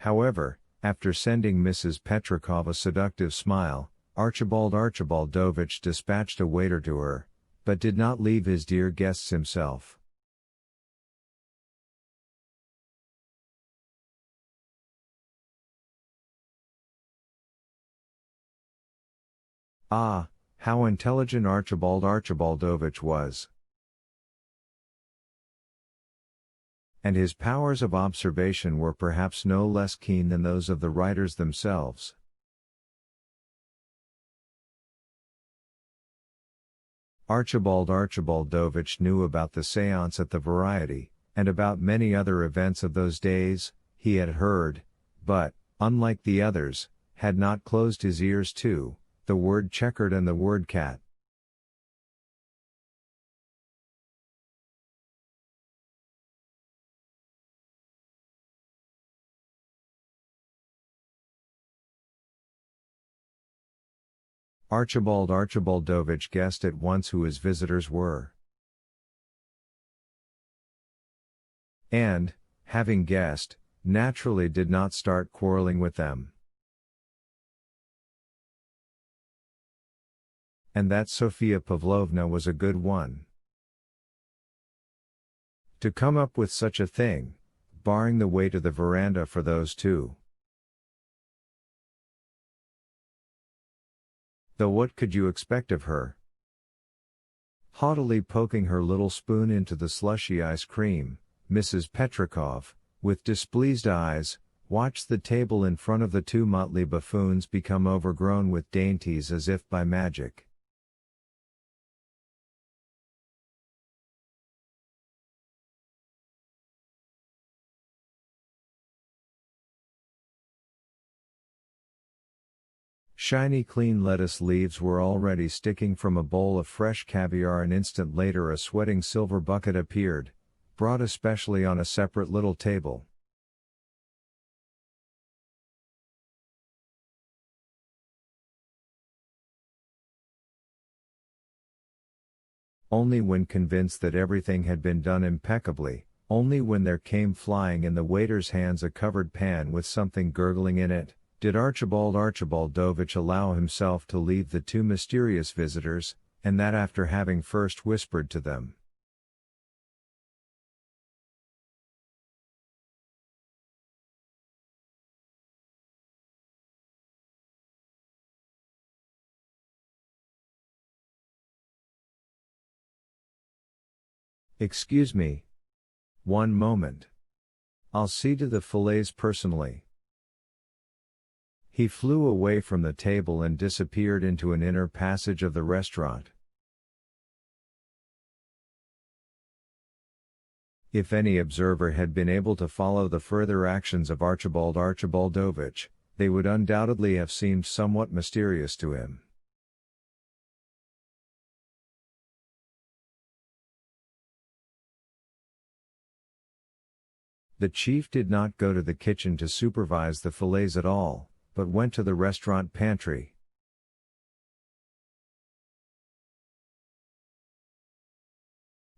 However, after sending Mrs. Petrakov a seductive smile, Archibaldovich dispatched a waiter to her, but did not leave his dear guests himself. Ah, how intelligent Archibaldovich was! And his powers of observation were perhaps no less keen than those of the writers themselves. Archibaldovich knew about the séance at the Variety, and about many other events of those days, he had heard, but, unlike the others, had not closed his ears to the word checkered and the word cat. Archibaldovich guessed at once who his visitors were. And, having guessed, naturally did not start quarreling with them. And that Sophia Pavlovna was a good one. To come up with such a thing, barring the way to the veranda for those two. Though what could you expect of her? Haughtily poking her little spoon into the slushy ice cream, Mrs. Petrakov, with displeased eyes, watched the table in front of the two motley buffoons become overgrown with dainties as if by magic. Shiny clean lettuce leaves were already sticking from a bowl of fresh caviar. An instant later a sweating silver bucket appeared, brought especially on a separate little table. Only when convinced that everything had been done impeccably, only when there came flying in the waiter's hands a covered pan with something gurgling in it, did Archibaldovich allow himself to leave the two mysterious visitors, and that after having first whispered to them. Excuse me. One moment. I'll see to the fillets personally. He flew away from the table and disappeared into an inner passage of the restaurant. If any observer had been able to follow the further actions of Archibaldovich, they would undoubtedly have seemed somewhat mysterious to him. The chief did not go to the kitchen to supervise the fillets at all, but went to the restaurant pantry.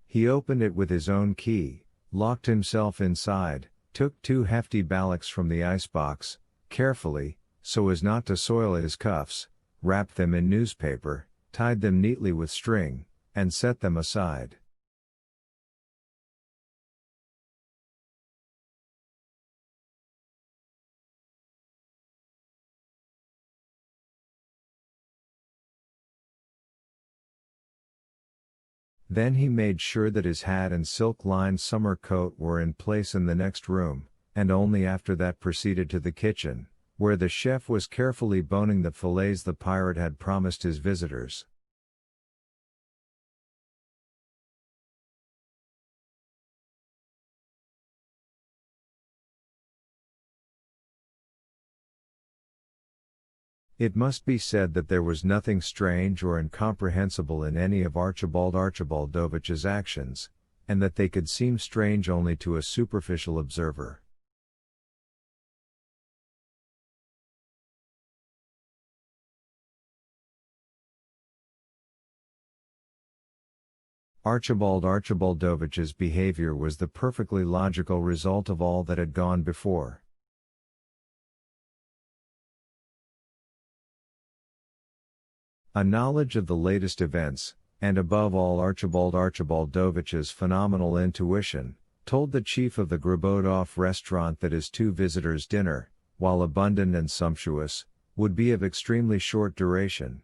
He opened it with his own key, locked himself inside, took two hefty ballocks from the icebox, carefully, so as not to soil his cuffs, wrapped them in newspaper, tied them neatly with string, and set them aside. Then he made sure that his hat and silk-lined summer coat were in place in the next room, and only after that proceeded to the kitchen, where the chef was carefully boning the fillets the pirate had promised his visitors. It must be said that there was nothing strange or incomprehensible in any of Archibaldovich's actions, and that they could seem strange only to a superficial observer. Archibaldovich's behavior was the perfectly logical result of all that had gone before. A knowledge of the latest events, and above all Archibald Dovich's phenomenal intuition, told the chief of the Grabodov restaurant that his two visitors' dinner, while abundant and sumptuous, would be of extremely short duration.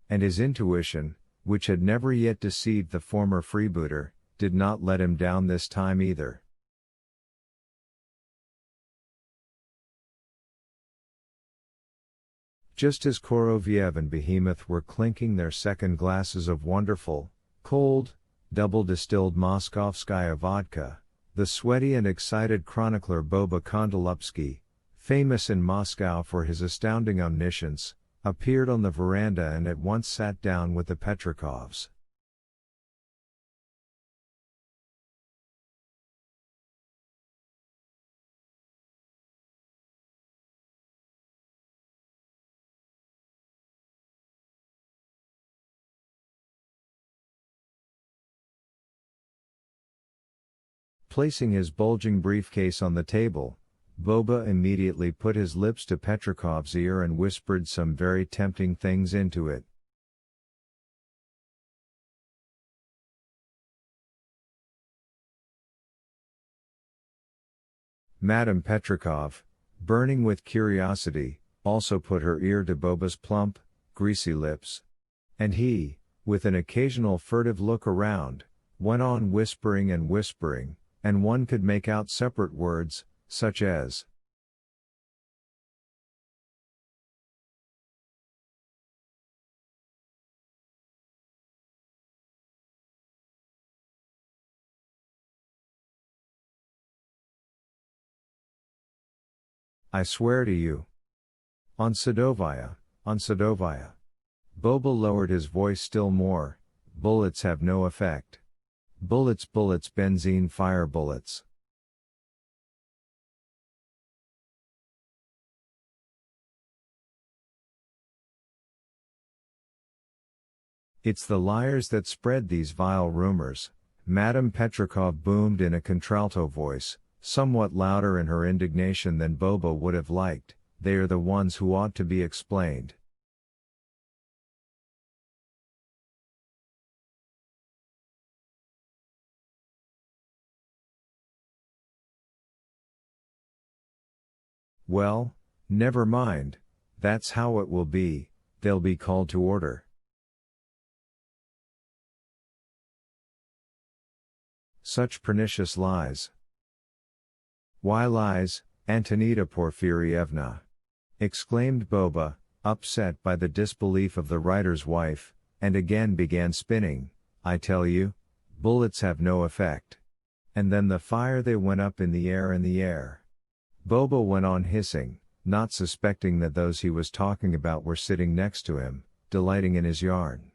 And his intuition, which had never yet deceived the former freebooter, did not let him down this time either. Just as Koroviev and Behemoth were clinking their second glasses of wonderful, cold, double-distilled Moskovskaya vodka, the sweaty and excited chronicler Boba Kondolupsky, famous in Moscow for his astounding omniscience, appeared on the veranda and at once sat down with the Petrikovs. Placing his bulging briefcase on the table, Boba immediately put his lips to Petrikov's ear and whispered some very tempting things into it. Madame Petrikov, burning with curiosity, also put her ear to Boba's plump, greasy lips. And he, with an occasional furtive look around, went on whispering and whispering, and one could make out separate words, such as, I swear to you. On Sadovaya, on Sadovaya. Boba lowered his voice still more, bullets have no effect. Bullets, bullets, benzene fire bullets. It's the liars that spread these vile rumors, Madame Petrikov boomed in a contralto voice, somewhat louder in her indignation than Boba would have liked. They are the ones who ought to be explained. Well, never mind, that's how it will be, they'll be called to order. Such pernicious lies. Why lies, Antonita Porfirievna? Exclaimed Boba, upset by the disbelief of the writer's wife, and again began spinning. I tell you, bullets have no effect. And then the fire they went up in the air. Boba went on hissing, not suspecting that those he was talking about were sitting next to him, delighting in his yarn.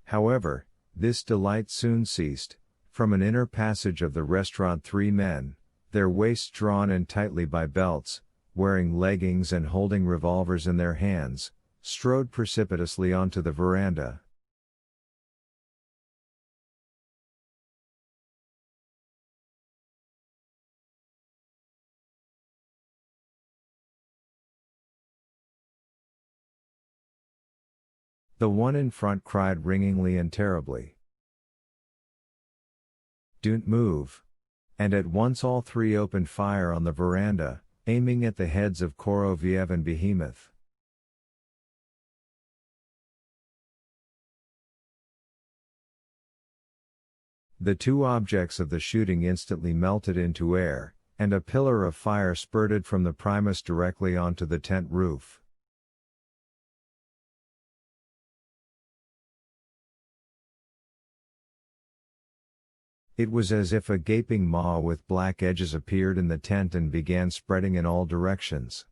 However, this delight soon ceased. From an inner passage of the restaurant 3 men, their waists drawn in tightly by belts, wearing leggings and holding revolvers in their hands, strode precipitously onto the veranda. The one in front cried ringingly and terribly, "Don't move!" And at once all 3 opened fire on the veranda, aiming at the heads of Koroviev and Behemoth. The 2 objects of the shooting instantly melted into air, and a pillar of fire spurted from the primus directly onto the tent roof. It was as if a gaping maw with black edges appeared in the tent and began spreading in all directions.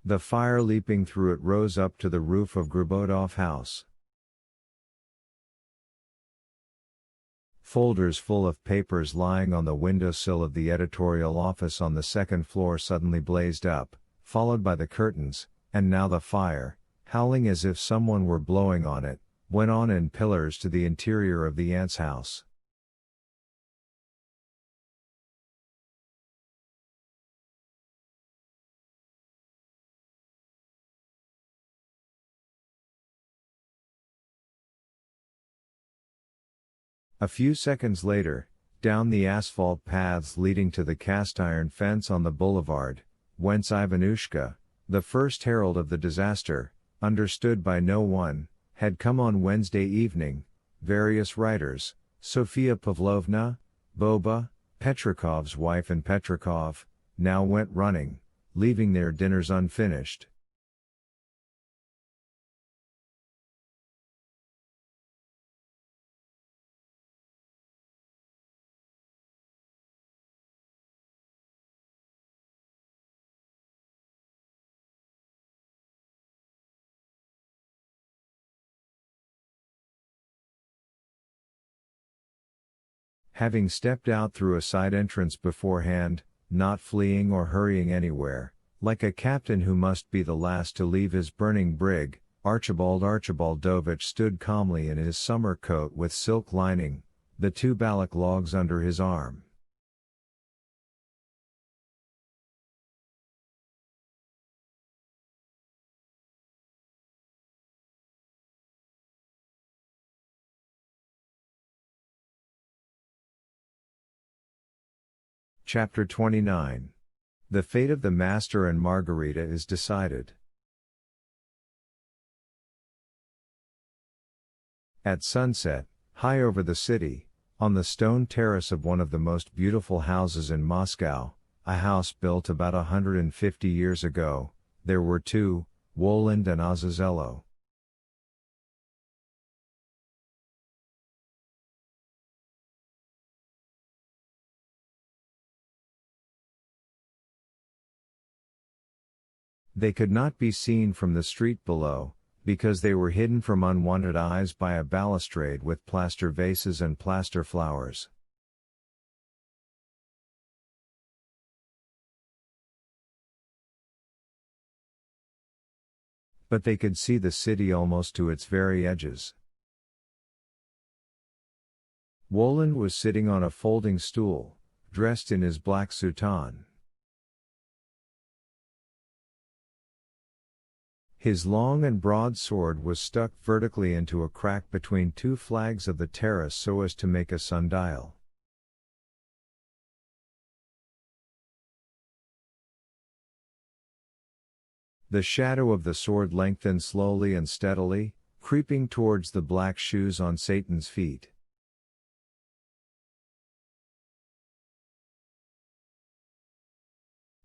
The fire leaping through it rose up to the roof of Grabodov house. Folders full of papers lying on the windowsill of the editorial office on the second floor suddenly blazed up, followed by the curtains, and now the fire, howling as if someone were blowing on it, went on in pillars to the interior of the aunt's house. A few seconds later, down the asphalt paths leading to the cast-iron fence on the boulevard, whence Ivanushka, the first herald of the disaster, understood by no one, had come on Wednesday evening, various writers, Sophia Pavlovna, Boba, Petrikov's wife and Petrikov, now went running, leaving their dinners unfinished. Having stepped out through a side entrance beforehand, not fleeing or hurrying anywhere, like a captain who must be the last to leave his burning brig, Archibaldovich stood calmly in his summer coat with silk lining, the two balak logs under his arm. Chapter 29. The fate of the Master and Margarita is decided. At sunset, high over the city, on the stone terrace of one of the most beautiful houses in Moscow, a house built about 150 years ago, there were two, Woland and Azazello. They could not be seen from the street below, because they were hidden from unwanted eyes by a balustrade with plaster vases and plaster flowers. But they could see the city almost to its very edges. Woland was sitting on a folding stool, dressed in his black soutane. His long and broad sword was stuck vertically into a crack between two flags of the terrace so as to make a sundial. The shadow of the sword lengthened slowly and steadily, creeping towards the black shoes on Satan's feet.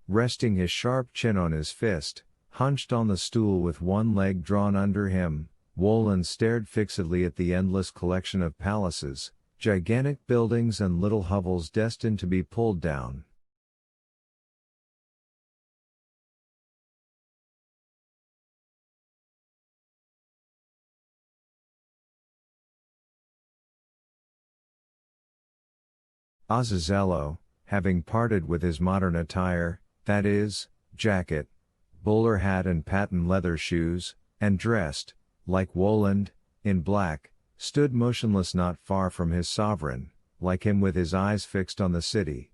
Resting his sharp chin on his fist, hunched on the stool with one leg drawn under him, Woland stared fixedly at the endless collection of palaces, gigantic buildings and little hovels destined to be pulled down. Azazello, having parted with his modern attire, that is, jacket, bowler hat and patent leather shoes, and dressed, like Woland, in black, stood motionless not far from his sovereign, like him with his eyes fixed on the city.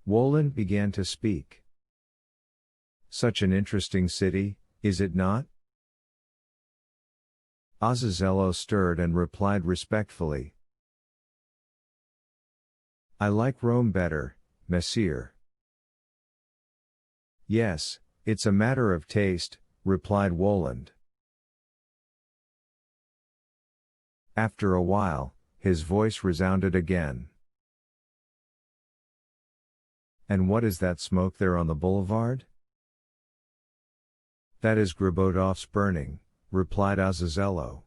Woland began to speak. Such an interesting city, is it not? Azazello stirred and replied respectfully. I like Rome better, Messier. Yes, it's a matter of taste, replied Woland. After a while, his voice resounded again. And what is that smoke there on the boulevard? That is Gribotov's burning, replied Azazello.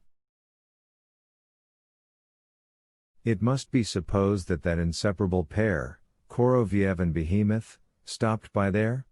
It must be supposed that inseparable pair, Koroviev and Behemoth, stopped by there?